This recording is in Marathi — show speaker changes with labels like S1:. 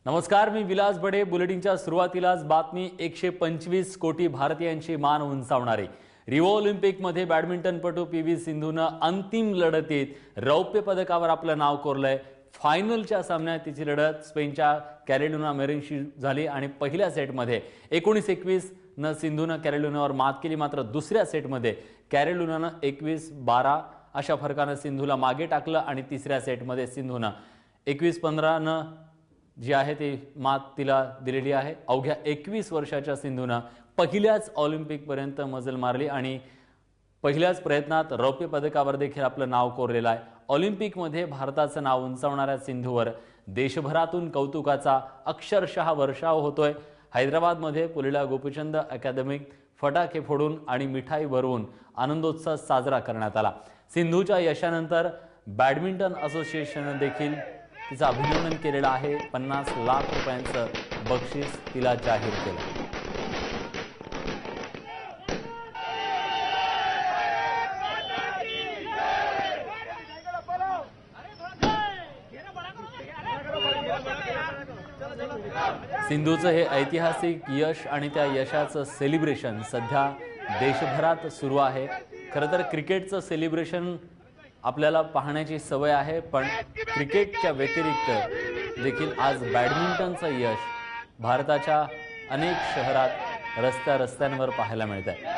S1: नमस्कार, मी विलास बडे। बुलेटिनच्या सुरुवातीलाच बातमी 125 कोटी भारतीयांची मान उंचावणारी रिओ ऑलिम्पिकमध्ये बॅडमिंटनपटू पी.व्ही. सिंधूनं अंतिम लढतीत रौप्य पदकावर आपलं नाव कोरलंय। फायनलच्या सामन्यात तिची लढत स्पेनच्या कॅरोलिना मेरिनशी झाली आणि पहिल्या सेटमध्ये 19-21 न सिंधूनं कॅरोलिनावर मात केली। मात्र दुसऱ्या सेटमध्ये कॅरोलिनानं 21-12 अशा फरकानं सिंधूला मागे टाकलं आणि तिसऱ्या सेटमध्ये सिंधूनं 21-15 न जी आहे ती मात तिला दिलेली आहे। अवघ्या 21 वर्षाच्या सिंधूनं पहिल्याच ऑलिम्पिकपर्यंत मजल मारली आणि पहिल्याच प्रयत्नात रौप्य पदकावर देखील आपलं नाव कोरलेलं आहे। ऑलिम्पिकमध्ये भारताचं नाव उंचावणाऱ्या सिंधूवर देशभरातून कौतुकाचा अक्षरशः वर्षाव होतोय। हैदराबादमध्ये पुलेला गोपीचंद अकादमीत फटाके फोडून आणि मिठाई भरवून आनंदोत्सव साजरा करण्यात आला। सिंधूच्या यशानंतर बॅडमिंटन असोसिएशनने देखील तिचं अभिनंदन केलेलं आहे। 50 लाख रुपयांचं बक्षीस तिला जाहीर केलं। सिंधूचं हे ऐतिहासिक यश आणि त्या यशाचं सेलिब्रेशन सध्या देशभरात सुरू आहे। खरं तर क्रिकेटचं सेलिब्रेशन आपल्याला पाहण्याची सवय आहे, पण क्रिकेटच्या व्यतिरिक्त देखील आज बॅडमिंटनचं यश भारताच्या अनेक शहरात रस्त्यांवर पाहायला मिळतंय।